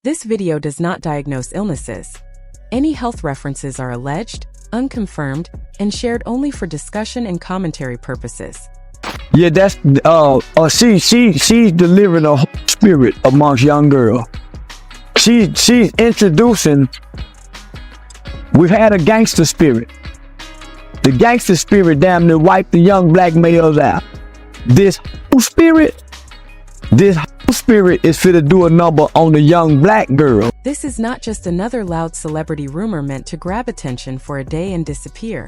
This video does not diagnose illnesses. Any health references are alleged, unconfirmed, and shared only for discussion and commentary purposes. Yeah, that's she's delivering a spirit amongst young girls. She's introducing. We've had a gangster spirit. The gangster spirit damn near wiped the young black males out. This spirit is fit to do a number on the young black girl. This is not just another loud celebrity rumor meant to grab attention for a day and disappear.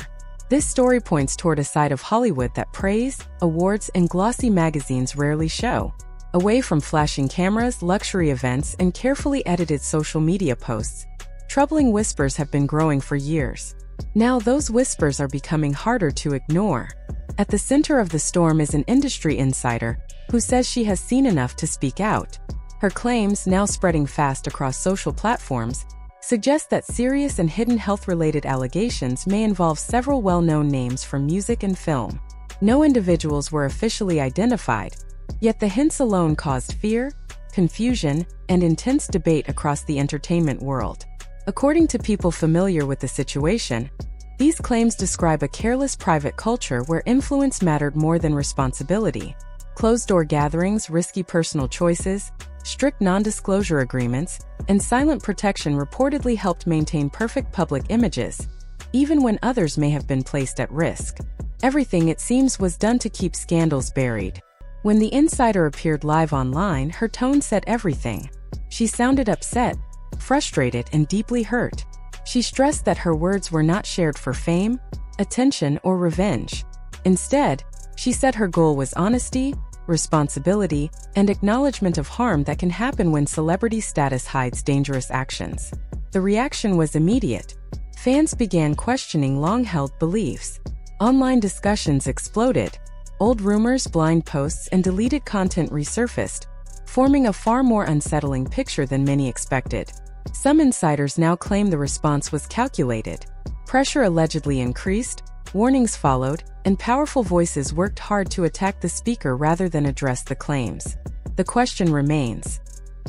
This story points toward a side of Hollywood that praise, awards, and glossy magazines rarely show. Away from flashing cameras, luxury events, and carefully edited social media posts, troubling whispers have been growing for years. Now those whispers are becoming harder to ignore. At the center of the storm is an industry insider who says she has seen enough to speak out. Her claims, now spreading fast across social platforms, suggest that serious and hidden health-related allegations may involve several well-known names from music and film. No individuals were officially identified, yet the hints alone caused fear, confusion, and intense debate across the entertainment world. According to people familiar with the situation, these claims describe a careless private culture where influence mattered more than responsibility. Closed-door gatherings, risky personal choices, strict non-disclosure agreements, and silent protection reportedly helped maintain perfect public images, even when others may have been placed at risk. Everything, it seems, was done to keep scandals buried. When the insider appeared live online, her tone said everything. She sounded upset, frustrated, and deeply hurt. She stressed that her words were not shared for fame, attention, or revenge. Instead, she said her goal was honesty, responsibility, and acknowledgement of harm that can happen when celebrity status hides dangerous actions. The reaction was immediate. Fans began questioning long-held beliefs. Online discussions exploded. Old rumors, blind posts, and deleted content resurfaced, forming a far more unsettling picture than many expected. Some insiders now claim the response was calculated. Pressure allegedly increased, warnings followed, and powerful voices worked hard to attack the speaker rather than address the claims. The question remains: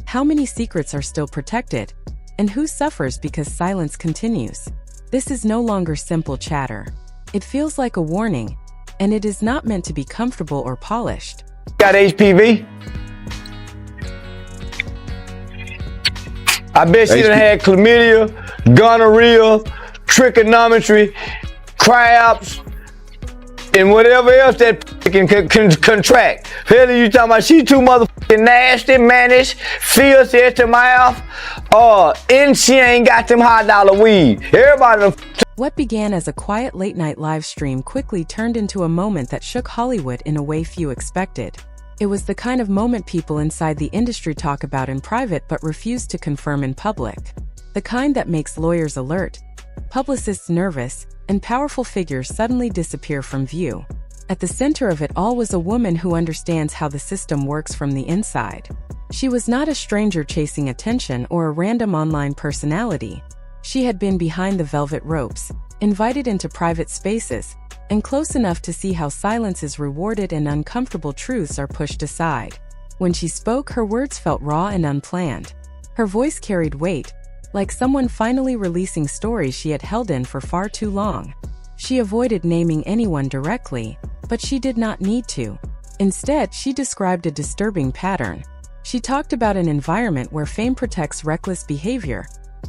how many secrets are still protected, and who suffers because silence continues? This is no longer simple chatter. It feels like a warning, and it is not meant to be comfortable or polished. Got HPV? I bet she done had chlamydia, gonorrhea, trigonometry, crabs, and whatever else that can contract. Hell, you talking about she too motherfucking nasty, mannish, fierce at the mouth, and she ain't got them $100 weed. Everybody. What began as a quiet late-night live stream quickly turned into a moment that shook Hollywood in a way few expected. It was the kind of moment people inside the industry talk about in private but refuse to confirm in public. The kind that makes lawyers alert, publicists nervous, and powerful figures suddenly disappear from view. At the center of it all was a woman who understands how the system works from the inside. She was not a stranger chasing attention or a random online personality. She had been behind the velvet ropes, invited into private spaces, and close enough to see how silence is rewarded and uncomfortable truths are pushed aside. When she spoke, her words felt raw and unplanned. Her voice carried weight, like someone finally releasing stories she had held in for far too long. She avoided naming anyone directly, but she did not need to. Instead, she described a disturbing pattern. She talked about an environment where fame protects reckless behavior,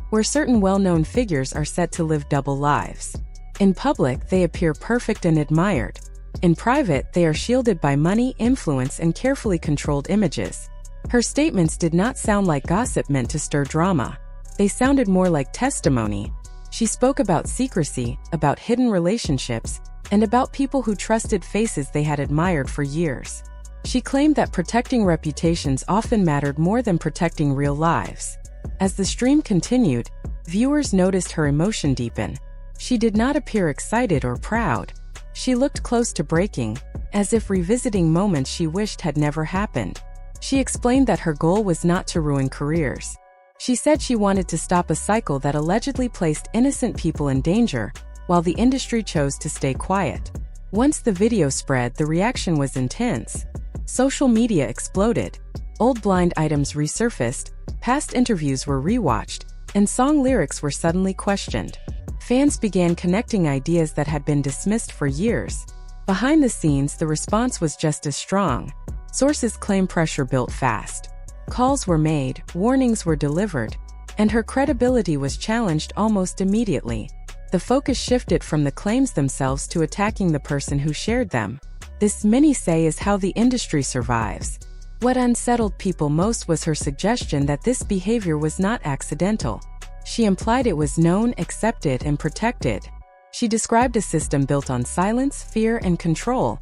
where certain well-known figures are set to live double lives. In public, they appear perfect and admired. In private, they are shielded by money, influence, and carefully controlled images. Her statements did not sound like gossip meant to stir drama. They sounded more like testimony. She spoke about secrecy, about hidden relationships, and about people who trusted faces they had admired for years. She claimed that protecting reputations often mattered more than protecting real lives. As the stream continued, viewers noticed her emotion deepen. She did not appear excited or proud. She looked close to breaking, as if revisiting moments she wished had never happened. She explained that her goal was not to ruin careers. She said she wanted to stop a cycle that allegedly placed innocent people in danger, while the industry chose to stay quiet. Once the video spread, the reaction was intense. Social media exploded. Old blind items resurfaced, past interviews were rewatched, and song lyrics were suddenly questioned. Fans began connecting ideas that had been dismissed for years. Behind the scenes, the response was just as strong. Sources claim pressure built fast. Calls were made, warnings were delivered, and her credibility was challenged almost immediately. The focus shifted from the claims themselves to attacking the person who shared them. This, many say, is how the industry survives. What unsettled people most was her suggestion that this behavior was not accidental. She implied it was known, accepted, and protected. She described a system built on silence, fear, and control,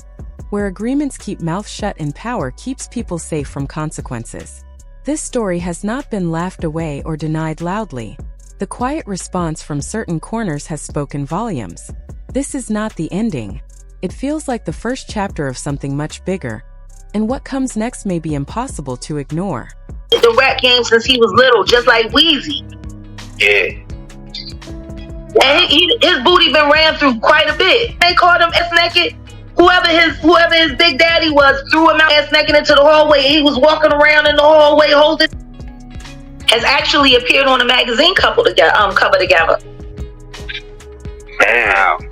where agreements keep mouths shut and power keeps people safe from consequences. This story has not been laughed away or denied loudly. The quiet response from certain corners has spoken volumes. This is not the ending. It feels like the first chapter of something much bigger, and what comes next may be impossible to ignore. The rap game since he was little, just like Weezy. Yeah. And his booty been ran through quite a bit. They called him ass naked. Whoever his big daddy was threw him out ass naked into the hallway. He was walking around in the hallway holding. Has actually appeared on a magazine cover together. Damn.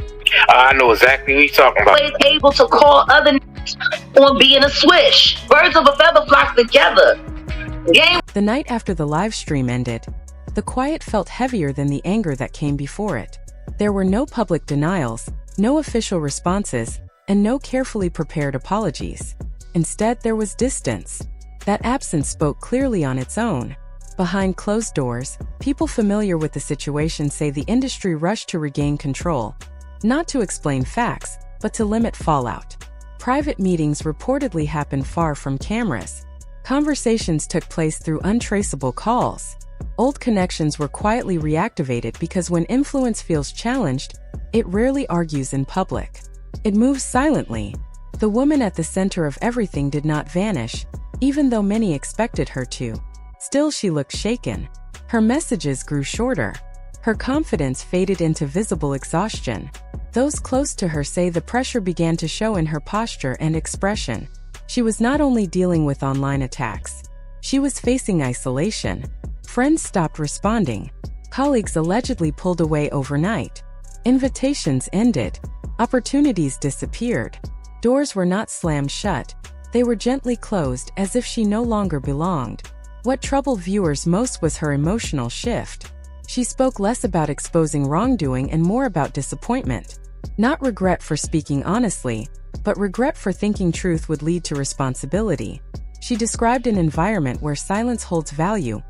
I know exactly what you're talking about. Always able to call other on being a swish. Birds of a feather flock together. The night after the live stream ended, the quiet felt heavier than the anger that came before it. There were no public denials, no official responses, and no carefully prepared apologies. Instead, there was distance. That absence spoke clearly on its own. Behind closed doors, people familiar with the situation say the industry rushed to regain control, not to explain facts, but to limit fallout. Private meetings reportedly happened far from cameras. Conversations took place through untraceable calls. Old connections were quietly reactivated because when influence feels challenged, it rarely argues in public. It moves silently. The woman at the center of everything did not vanish, even though many expected her to. Still, she looked shaken. Her messages grew shorter. Her confidence faded into visible exhaustion. Those close to her say the pressure began to show in her posture and expression. She was not only dealing with online attacks. She was facing isolation. Friends stopped responding. Colleagues allegedly pulled away overnight. Invitations ended. Opportunities disappeared. Doors were not slammed shut. They were gently closed as if she no longer belonged. What troubled viewers most was her emotional shift. She spoke less about exposing wrongdoing and more about disappointment. Not regret for speaking honestly, but regret for thinking truth would lead to responsibility. She described an environment where silence holds value,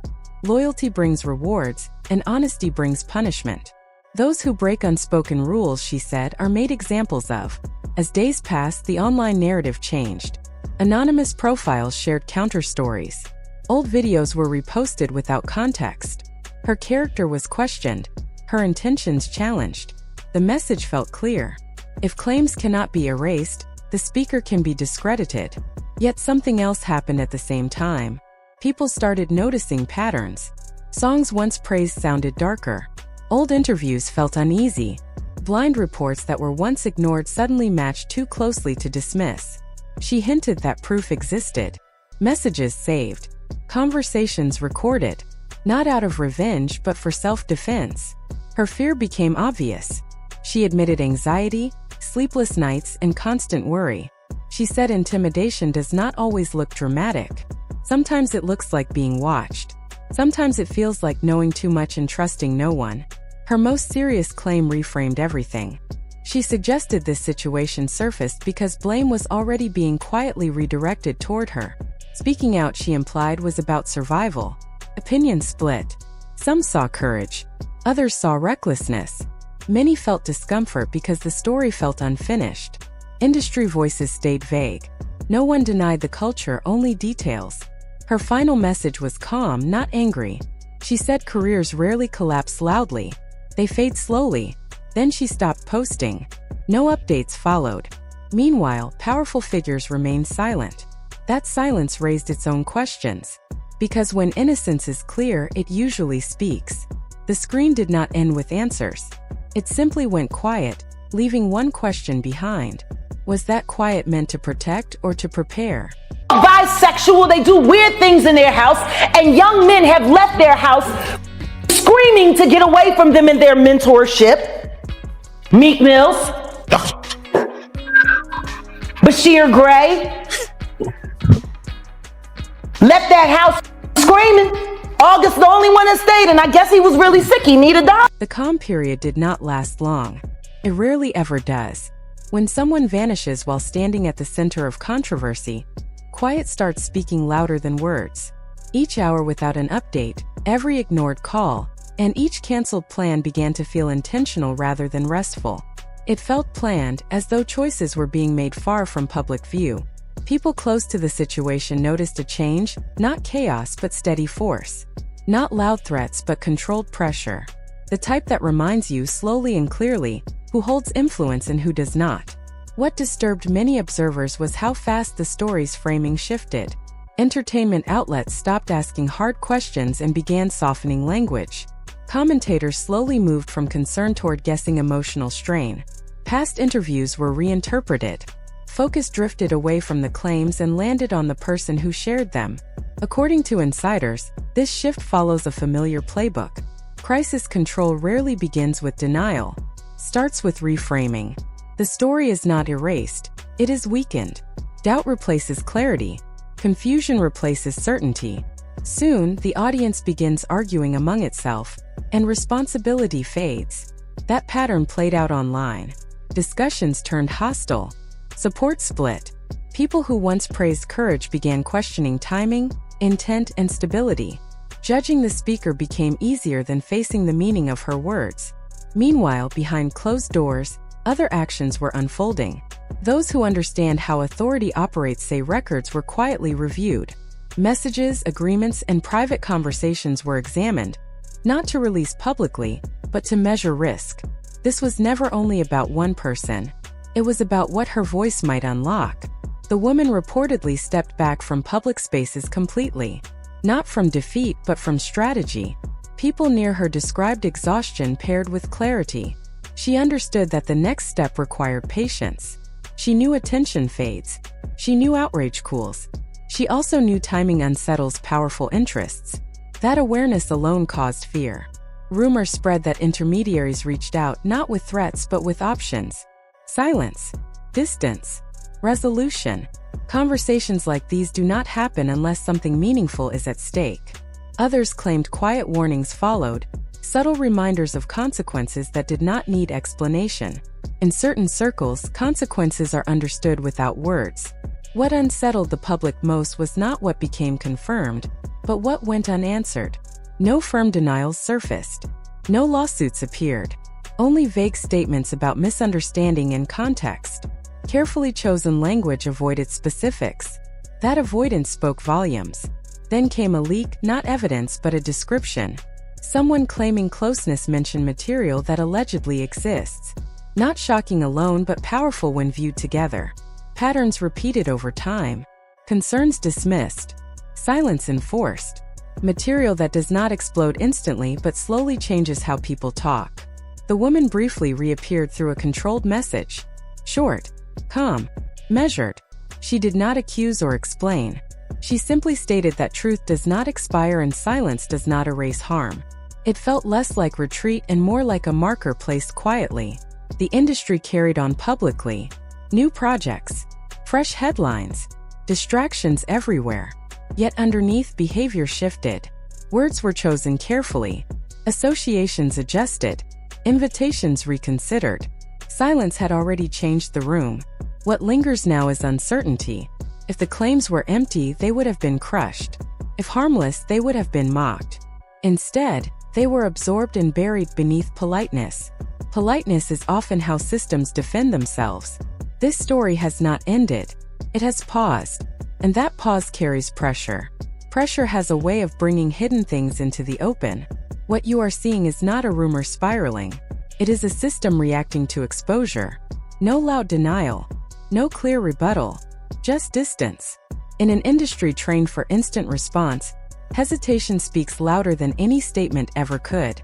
loyalty brings rewards, and honesty brings punishment. Those who break unspoken rules, she said, are made examples of. As days passed, the online narrative changed. Anonymous profiles shared counter-stories. Old videos were reposted without context. Her character was questioned, her intentions challenged. The message felt clear. If claims cannot be erased, the speaker can be discredited. Yet something else happened at the same time. People started noticing patterns. Songs once praised sounded darker. Old interviews felt uneasy. Blind reports that were once ignored suddenly matched too closely to dismiss. She hinted that proof existed. Messages saved. Conversations recorded. Not out of revenge, but for self-defense. Her fear became obvious. She admitted anxiety, sleepless nights, and constant worry. She said intimidation does not always look dramatic. Sometimes it looks like being watched. Sometimes it feels like knowing too much and trusting no one. Her most serious claim reframed everything. She suggested this situation surfaced because blame was already being quietly redirected toward her. Speaking out, she implied, was about survival. Opinions split. Some saw courage. Others saw recklessness. Many felt discomfort because the story felt unfinished. Industry voices stayed vague. No one denied the culture, only details. Her final message was calm, not angry. She said careers rarely collapse loudly. They fade slowly. Then she stopped posting. No updates followed. Meanwhile, powerful figures remained silent. That silence raised its own questions. Because when innocence is clear, it usually speaks. The screen did not end with answers. It simply went quiet, leaving one question behind. Was that quiet meant to protect or to prepare? bisexual, they do weird things in their house, and young men have left their house screaming to get away from them in their mentorship. Meek Mills, Bashir Gray, left that house screaming. August the only one that stayed, and I guess he was really sick. He needed a doctor. The calm period did not last long. It rarely ever does. When someone vanishes while standing at the center of controversy, quiet starts speaking louder than words. Each hour without an update, every ignored call, and each canceled plan began to feel intentional rather than restful. It felt planned, as though choices were being made far from public view. People close to the situation noticed a change, not chaos but steady force. Not loud threats but controlled pressure. The type that reminds you slowly and clearly who holds influence and who does not. What disturbed many observers was how fast the story's framing shifted. Entertainment outlets stopped asking hard questions and began softening language. Commentators slowly moved from concern toward guessing emotional strain. Past interviews were reinterpreted. Focus drifted away from the claims and landed on the person who shared them. According to insiders, this shift follows a familiar playbook. Crisis control rarely begins with denial. Starts with reframing. The story is not erased, it is weakened. Doubt replaces clarity. Confusion replaces certainty. Soon, the audience begins arguing among itself, and responsibility fades. That pattern played out online. Discussions turned hostile. Support split. People who once praised courage began questioning timing, intent, and stability. Judging the speaker became easier than facing the meaning of her words. Meanwhile, behind closed doors, other actions were unfolding. Those who understand how authority operates say records were quietly reviewed. Messages, agreements, and private conversations were examined, not to release publicly, but to measure risk. This was never only about one person. It was about what her voice might unlock. The woman reportedly stepped back from public spaces completely. Not from defeat, but from strategy. People near her described exhaustion paired with clarity. She understood that the next step required patience. She knew attention fades. She knew outrage cools. She also knew timing unsettles powerful interests. That awareness alone caused fear. Rumors spread that intermediaries reached out not with threats but with options. Silence, distance, resolution. Conversations like these do not happen unless something meaningful is at stake. Others claimed quiet warnings followed, subtle reminders of consequences that did not need explanation. In certain circles, consequences are understood without words. What unsettled the public most was not what became confirmed, but what went unanswered. No firm denials surfaced. No lawsuits appeared. Only vague statements about misunderstanding and context. Carefully chosen language avoided specifics. That avoidance spoke volumes. Then came a leak, not evidence but a description. Someone claiming closeness mentioned material that allegedly exists. Not shocking alone but powerful when viewed together. Patterns repeated over time. Concerns dismissed. Silence enforced. Material that does not explode instantly but slowly changes how people talk. The woman briefly reappeared through a controlled message. Short, calm, measured. She did not accuse or explain. She simply stated that truth does not expire and silence does not erase harm. It felt less like retreat and more like a marker placed quietly. The industry carried on publicly. New projects, fresh headlines, distractions everywhere. Yet underneath, behavior shifted. Words were chosen carefully. Associations adjusted. Invitations reconsidered. Silence had already changed the room. What lingers now is uncertainty. If the claims were empty, they would have been crushed. If harmless, they would have been mocked. Instead, they were absorbed and buried beneath politeness. Politeness is often how systems defend themselves. This story has not ended. It has paused. And that pause carries pressure. Pressure has a way of bringing hidden things into the open. What you are seeing is not a rumor spiraling. It is a system reacting to exposure. No loud denial. No clear rebuttal. Just distance. In an industry trained for instant response, hesitation speaks louder than any statement ever could.